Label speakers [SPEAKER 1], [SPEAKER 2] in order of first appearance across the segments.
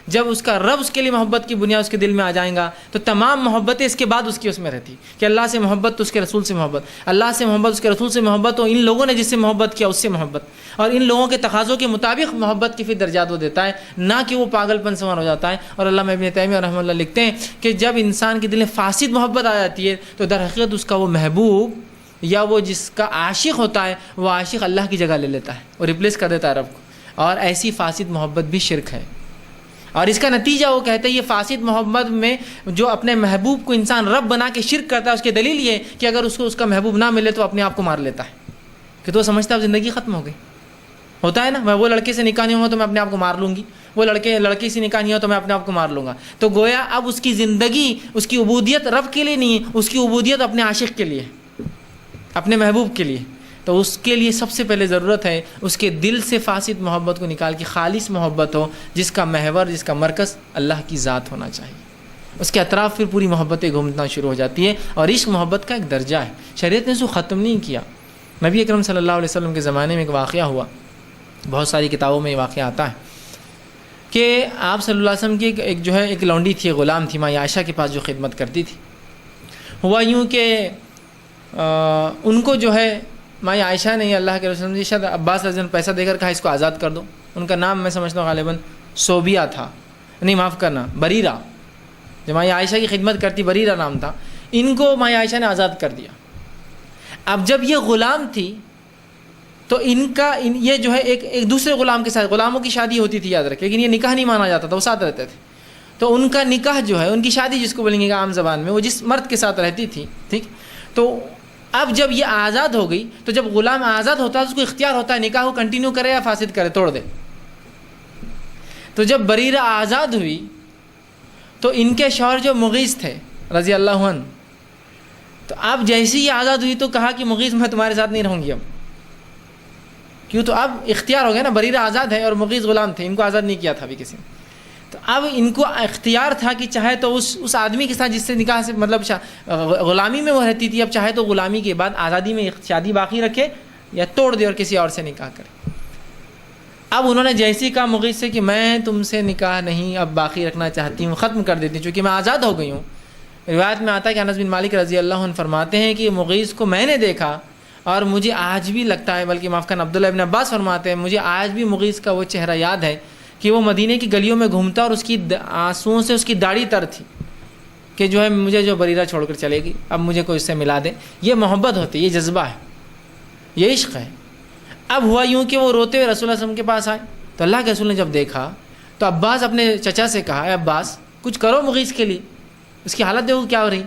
[SPEAKER 1] جب اس کا رب اس کے لیے محبت کی بنیاد اس کے دل میں آ جائیں گا تو تمام محبتیں اس کے بعد اس کی اس میں رہتی کہ اللہ سے محبت تو اس کے رسول سے محبت، اللہ سے محبت اس کے رسول سے محبت، اور ان لوگوں نے جس سے محبت کیا اس سے محبت، اور ان لوگوں کے تقاضوں کے مطابق محبت کی پھر درجات وہ دیتا ہے، نہ کہ وہ پاگل پن سوار ہو جاتا ہے۔ اور علامہ ابن تیمیہ رحمہ اللہ لکھتے ہیں کہ جب انسان کے دل میں فاسد محبت آ جاتی ہے تو در حقیقت اس کا وہ محبوب یا وہ جس کا عاشق ہوتا ہے وہ عاشق اللہ کی جگہ لے لیتا ہے اور ریپلیس کر دیتا ہے رب کو، اور ایسی فاسد محبت بھی شرک ہے۔ اور اس کا نتیجہ وہ کہتے ہیں یہ فاسد محبت میں جو اپنے محبوب کو انسان رب بنا کے شرک کرتا ہے، اس کی دلیل یہ کہ اگر اس کو اس کا محبوب نہ ملے تو اپنے آپ کو مار لیتا ہے، کہ تو سمجھتا ہے اب زندگی ختم ہو گئی۔ ہوتا ہے نا، میں وہ لڑکے سے نکاح نہیں ہوا تو میں اپنے آپ کو مار لوں گی، وہ لڑکی سے نکاح نہیں ہوا تو میں اپنے آپ کو مار لوں گا۔ تو گویا اب اس کی زندگی، اس کی عبودیت رب کے لیے نہیں ہے، اس کی عبودیت اپنے عاشق کے لیے، اپنے محبوب کے لیے۔ تو اس کے لیے سب سے پہلے ضرورت ہے اس کے دل سے فاسد محبت کو نکال کے خالص محبت ہو، جس کا محور، جس کا مرکز اللہ کی ذات ہونا چاہیے۔ اس کے اطراف پھر پوری محبتیں گھومنا شروع ہو جاتی ہے، اور عشق محبت کا ایک درجہ ہے، شریعت نے اس کو ختم نہیں کیا۔ نبی اکرم صلی اللہ علیہ وسلم کے زمانے میں ایک واقعہ ہوا، بہت ساری کتابوں میں یہ واقعہ آتا ہے کہ آپ صلی اللہ علیہ وسلم کی ایک لونڈی تھی، غلام تھی، ماں عائشہ کے پاس جو خدمت کرتی تھی۔ ہوا یوں کہ ان کو ماں عائشہ نے اللہ کے رسول نے شاید عباس رضی اللہ عنہ پیسہ دے کر کہا اس کو آزاد کر دو۔ ان کا نام میں سمجھتا ہوں غالباً صوبیہ تھا، نہیں معاف کرنا، بریرہ، جو ماں عائشہ کی خدمت کرتی بریرہ نام تھا۔ ان کو ماں عائشہ نے آزاد کر دیا۔ اب جب یہ غلام تھی تو یہ ایک دوسرے غلام کے ساتھ، غلاموں کی شادی ہوتی تھی یاد رکھیں، لیکن یہ نکاح نہیں مانا جاتا تھا، وہ ساتھ رہتے تھے۔ تو ان کا نکاح ان کی شادی جس کو بولیں گے عام زبان میں، وہ جس مرد کے ساتھ رہتی تھی، ٹھیک۔ تو اب جب یہ آزاد ہو گئی تو جب غلام آزاد ہوتا ہے اس کو اختیار ہوتا ہے نکاح کو کنٹینیو کرے یا فاسد کرے، توڑ دے۔ تو جب بریرہ آزاد ہوئی تو ان کے شوہر جو مغیث تھے رضی اللہ عنہ، تو اب جیسی یہ آزاد ہوئی تو کہا کہ مغیث میں تمہارے ساتھ نہیں رہوں گی اب، کیوں؟ تو اب اختیار ہو گیا نا، بریرہ آزاد ہے اور مغیث غلام تھے، ان کو آزاد نہیں کیا تھا ابھی کسی نے۔ تو اب ان کو اختیار تھا کہ چاہے تو اس آدمی کے ساتھ جس سے نکاح سے مطلب غلامی میں وہ رہتی تھی، اب چاہے تو غلامی کے بعد آزادی میں شادی باقی رکھے یا توڑ دے اور کسی اور سے نکاح کرے۔ اب انہوں نے جیسی کہا مغیث سے کہ میں تم سے نکاح نہیں اب باقی رکھنا چاہتی ہوں، ختم کر دیتی ہوں چونکہ میں آزاد ہو گئی ہوں۔ روایت میں آتا ہے کہ انس بن مالک رضی اللہ عنہ فرماتے ہیں کہ مغیث کو میں نے دیکھا اور مجھے آج بھی لگتا ہے، بلکہ معاف کرنا عبداللہ ابن عباس فرماتے ہیں مجھے آج بھی مغیث کا وہ چہرہ یاد ہے کہ وہ مدینے کی گلیوں میں گھومتا اور اس کی آنسوؤں سے اس کی داڑھی تر تھی کہ مجھے بریرہ چھوڑ کر چلے گی، اب مجھے کوئی اس سے ملا دے۔ یہ محبت ہوتی ہے، یہ جذبہ ہے، یہ عشق ہے۔ اب ہوا یوں کہ وہ روتے ہوئے رسول اللہ صلی اللہ علیہ وسلم کے پاس آئے تو اللہ کے رسول نے جب دیکھا تو عباس اپنے چچا سے کہا، اے عباس کچھ کرو مغیث کے لیے، اس کی حالت دیکھو کیا ہو رہی۔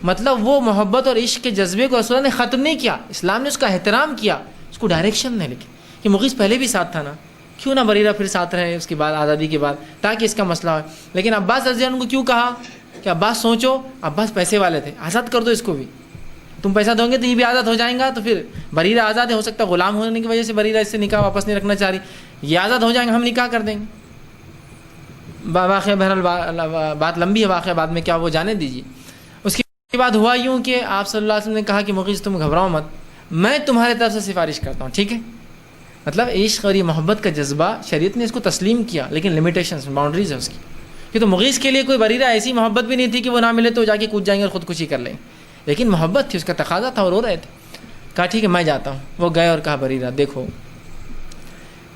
[SPEAKER 1] مطلب وہ محبت اور عشق کے جذبے کو رسول اللہ نے ختم نہیں کیا، اسلام نے اس کا احترام کیا، اس کو ڈائریکشن نہیں لکھی کہ مغیث پہلے بھی ساتھ تھا نا، کیوں نہ بریرہ پھر ساتھ رہے اس کے بعد آزادی کے بعد، تاکہ اس کا مسئلہ ہو۔ لیکن عباس رضی اللہ عنہ کو کیوں کہا کہ عباس سوچو، عباس پیسے والے تھے، آزاد کر دو اس کو بھی، تم پیسہ دو گے تو یہ بھی آزاد ہو جائیں گا، تو پھر بریرہ آزاد ہے، ہو سکتا ہے غلام ہونے کی وجہ سے بریرہ اس سے نکاح واپس نہیں رکھنا چاہ رہی، یہ آزاد ہو جائیں گے، ہم نکاح کر دیں گے۔ واقعہ بہرحال بات لمبی ہے، واقعہ بعد میں کیا وہ جانے دیجیے۔ اس کے بعد ہوا یوں کہ آپ صلی اللہ علیہ وسلم نے کہا کہ مغیث تم گھبراؤ مت، میں تمہارے طرف سے سفارش کرتا ہوں، ٹھیک ہے۔ مطلب عشق اور یہ محبت کا جذبہ شریعت نے اس کو تسلیم کیا، لیکن لمیٹیشنز، باؤنڈریز ہے اس کی، کہ تو مغیث کے لیے کوئی بریرہ ایسی محبت بھی نہیں تھی کہ وہ نہ ملے تو جا کے کود جائیں گے اور خودکشی کر لیں، لیکن محبت تھی، اس کا تقاضا تھا اور رو رہے تھے۔ کہا ٹھیک ہے میں جاتا ہوں۔ وہ گئے اور کہا بریرہ دیکھو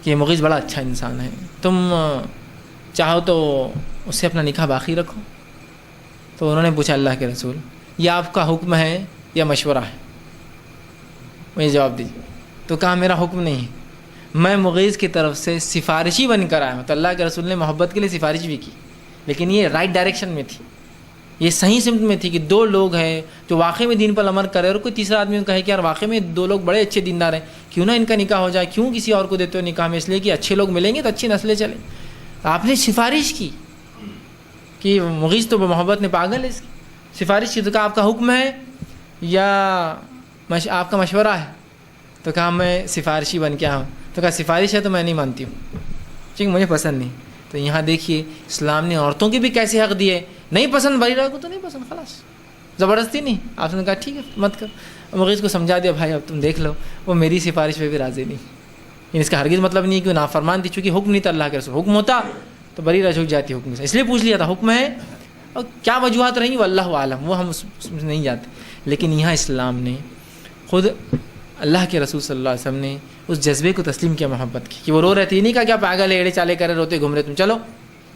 [SPEAKER 1] کہ مغیث بڑا اچھا انسان ہے، تم چاہو تو اس سے اپنا نکاح باقی رکھو۔ تو انہوں نے پوچھا اللہ کے رسول یہ آپ کا حکم ہے یا مشورہ ہے، مجھے جواب دیجیے۔ تو کہا میرا حکم نہیں ہے، میں مغیث کی طرف سے سفارشی بن کر آیا ہوں۔ تو اللہ کے رسول نے محبت کے لیے سفارش بھی کی، لیکن یہ رائٹ ڈائریکشن میں تھی، یہ صحیح سمت میں تھی کہ دو لوگ ہیں جو واقعی میں دین پر عمل کرے، اور کوئی تیسرا آدمی کہے کہ یار واقعی میں دو لوگ بڑے اچھے دیندار ہیں، کیوں نہ ان کا نکاح ہو جائے، کیوں کسی اور کو دیتے ہو نکاح میں، اس لیے کہ اچھے لوگ ملیں گے تو اچھی نسلیں چلیں۔ آپ نے سفارش کی کہ مغیث تو محبت نے پاگل ہے، اس کی سفارش کی۔ تو کہا آپ کا حکم ہے یا آپ کا مشورہ ہے؟ تو کہا میں سفارشی بن کے آیا ہوں۔ تو کہا سفارش ہے تو میں نہیں مانتی ہوں، ٹھیک مجھے پسند نہیں۔ تو یہاں دیکھیے اسلام نے عورتوں کے بھی کیسے حق دیے، نہیں پسند بریرہ کو تو نہیں پسند، خلاص زبردستی نہیں۔ آپ نے کہا ٹھیک ہے مت کر، مغیث کو سمجھا دیا بھائی اب تم دیکھ لو، وہ میری سفارش پہ بھی راضی نہیں۔ اس کا ہرگز مطلب نہیں کہ وہ نافرمان تھی، چونکہ حکم نہیں تھا اللہ کے رسول، حکم ہوتا تو بریرہ جھک جاتی حکم سے. اس لیے پوچھ لیا تھا حکم ہے, اور کیا وجوہات رہیں واللہ عالم, وہ ہم اس میں نہیں جاتے. لیکن یہاں اسلام نے خود اللہ کے رسول صلی اللہ علیہ وسلم نے اس جذبے کو تسلیم کیا محبت کی, کہ وہ رو رہے تھے. یہ نہیں کہا کیا پاگل ہے, ایڑے چالے کرے روتے گھوم رہے تم چلو,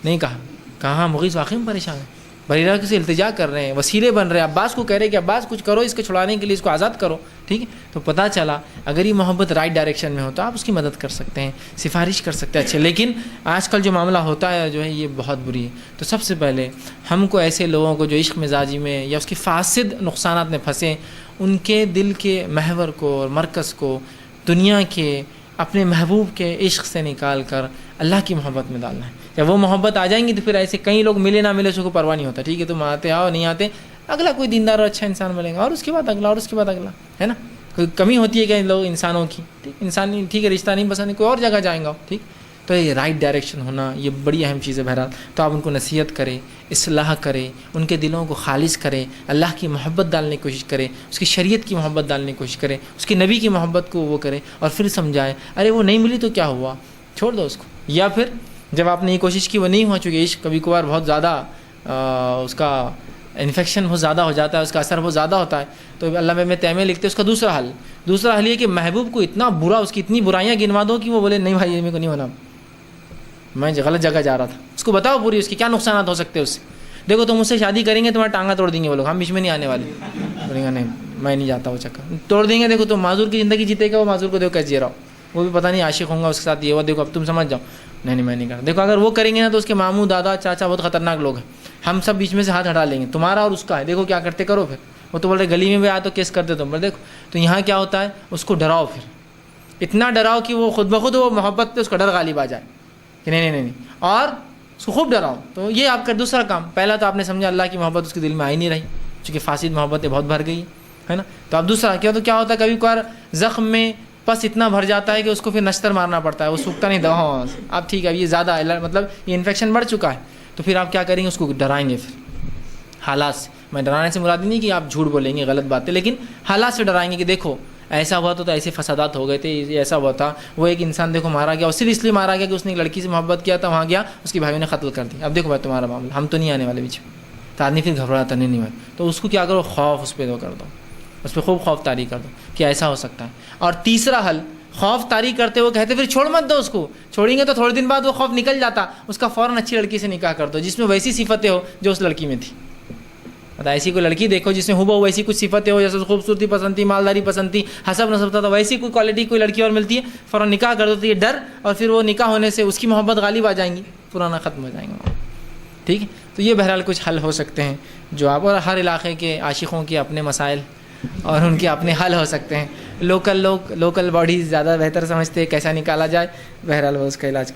[SPEAKER 1] نہیں کہا. کہاں مغیث واقعی میں پریشان ہے, بریرہ سے التجا کر رہے ہیں, وسیلے بن رہے ہیں, عباس کو کہہ رہے ہیں کہ عباس کچھ کرو اس کو چھڑانے کے لیے, اس کو آزاد کرو. ٹھیک ہے, تو پتہ چلا اگر یہ محبت رائٹ ڈائریکشن میں ہو تو آپ اس کی مدد کر سکتے ہیں, سفارش کر سکتے ہیں. اچھا, لیکن آج کل جو معاملہ ہوتا ہے جو ہے یہ بہت بری ہے. تو سب سے پہلے ہم کو ایسے لوگوں کو جو عشق مزاجی میں یا اس کی فاسد نقصانات میں پھنسے, ان کے دل کے محور کو اور مرکز کو دنیا کے اپنے محبوب کے عشق سے نکال کر اللہ کی محبت میں ڈالنا ہے. جب وہ محبت آ جائیں گی تو پھر ایسے کئی لوگ ملے نہ ملے اس کو پرواہ نہیں ہوتا. ٹھیک ہے, تم آتے آؤ, نہیں آتے اگلا کوئی دیندار اور اچھا انسان ملے گا, اور اس کے بعد اگلا, اور اس کے بعد اگلا, ہے نا. کوئی کمی ہوتی ہے کہ لوگ انسانوں کی, ٹھیک, انسان ٹھیک ہے رشتہ نہیں پسند ہے, کوئی اور جگہ جائیں گا. ٹھیک, تو یہ رائٹ ڈائریکشن ہونا یہ بڑی اہم چیز ہے. بہرحال تو آپ ان کو نصیحت کریں, اصلاح کریں, ان کے دلوں کو خالص کریں, اللہ کی محبت ڈالنے کی کوشش کریں, اس کی شریعت کی محبت ڈالنے کی کوشش کریں, اس کے نبی کی محبت کو وہ کریں, اور پھر سمجھائیں ارے وہ نہیں ملی تو کیا ہوا, چھوڑ دو اس کو. یا پھر جب آپ نے یہ کوشش کی وہ نہیں ہوا, چونکہ عشق کبھی کبھار بہت زیادہ اس کا انفیکشن بہت زیادہ ہو جاتا ہے, اس کا اثر بہت زیادہ ہوتا ہے, تو علامہ ابن تیمیہ لکھتے ہیں اس کا دوسرا حل یہ کہ محبوب کو اتنا برا, اس کی اتنی برائیاں گنوا دو کہ وہ بولے نہیں بھائی یہ میرے کو نہیں ہونا, میں غلط جگہ جا رہا تھا. اس کو بتاؤ پوری اس کے کیا نقصانات ہو سکتے ہیں اس سے. دیکھو تم مجھ سے شادی کریں گے تمہارا ٹانگا توڑ دیں گے وہ لوگ, ہم بیچ میں نہیں آنے والے. بولیں گے نہیں میں نہیں جاتا وہ چکر, توڑ دیں گے. دیکھو تم معذور کی زندگی جیتے گا, وہ معذور کو دیکھو کیسے جی رہا ہو, وہ بھی پتہ نہیں عاشق ہوں گا اس کے ساتھ یہ ہوا, دیکھو اب تم سمجھ جاؤ نہیں میں نہیں کرتا. دیکھو اگر وہ کریں گے نا تو اس کے ماموں دادا چاچا بہت خطرناک لوگ ہیں, ہم سب بیچ میں سے ہاتھ ہٹا لیں گے, تمہارا اور اس کا ہے. دیکھو کیا کرتے کرو. پھر وہ تو بول رہے گلی میں بھی آئے تو کیس کرتے تم, پر دیکھو تو یہاں کیا ہوتا ہے اس کو ڈراؤ, پھر اتنا ڈراؤ کہ وہ خود بخود وہ محبت پہ اس کا ڈر غالب آ جائے کہ نہیں, اور اس کو خوب ڈراؤ. تو یہ آپ کا دوسرا کام. پہلا تو آپ نے سمجھا اللہ کی محبت اس کے دل میں آئی نہیں رہی, چونکہ فاسد محبتیں بہت بھر گئی ہے نا. تو اب دوسرا کیا ہوتا ہے کبھی کبھار زخم میں پس اتنا بھر جاتا ہے کہ اس کو پھر نشتر مارنا پڑتا ہے, وہ سوکھتا نہیں. دوا اب ٹھیک ہے یہ زیادہ مطلب یہ انفیکشن بڑھ چکا ہے, تو پھر آپ کیا کریں گے اس کو ڈرائیں گے پھر حالات سے. میں ڈرانے سے مراد نہیں کہ آپ جھوٹ بولیں گے غلط بات ہے, لیکن حالات سے ڈرائیں گے کہ دیکھو ایسا ہوا تو ایسے فسادات ہو گئے تھے, ایسا ہوا تھا, وہ ایک انسان دیکھو مارا گیا, اور صرف اس لیے مارا گیا کہ اس نے ایک لڑکی سے محبت کیا تھا, وہاں گیا اس کی بھائیوں نے قتل کر دیا. اب دیکھو بھائی تمہارا معاملہ, ہم تو نہیں آنے والے بیچ میں. تو آدمی پھر گھبراتا نہیں ہوئے, تو اس کو کیا کرو خوف اس پہ دو کر دو, اس پہ خوب خوف طاری کر دو کہ ایسا ہو سکتا ہے. اور تیسرا حل خوف طاری کرتے ہوئے کہتے پھر چھوڑ مت دو اس کو, چھوڑیں گے تو تھوڑے دن بعد وہ خوف نکل جاتا, اس کا فوراً اچھی لڑکی سے نکاح کر دو جس میں ویسی صفتیں ہو جو اس لڑکی میں تھی. ایسی کوئی لڑکی دیکھو جس میں ہو ویسی کچھ صفتیں ہو, جیسے خوبصورتی پسند تھی, مالداری پسند تھی, حسب نسب تھا, تو ویسی کوئی کوالٹی کوئی لڑکی اور ملتی ہے فوراً نکاح کر دو. تو یہ ڈر اور پھر وہ نکاح ہونے سے اس کی محبت غالب آ جائیں گی, پرانا ختم ہو جائیں گے. ٹھیک ہے, تو یہ بہرحال کچھ حل ہو سکتے ہیں جو آپ, اور ہر علاقے کے عاشقوں کے اپنے مسائل اور ان کے اپنے حل ہو سکتے ہیں. لوکل باڈیز زیادہ بہتر سمجھتے ہیں کیسا نکالا جائے, بہرحال وہ اس کا علاج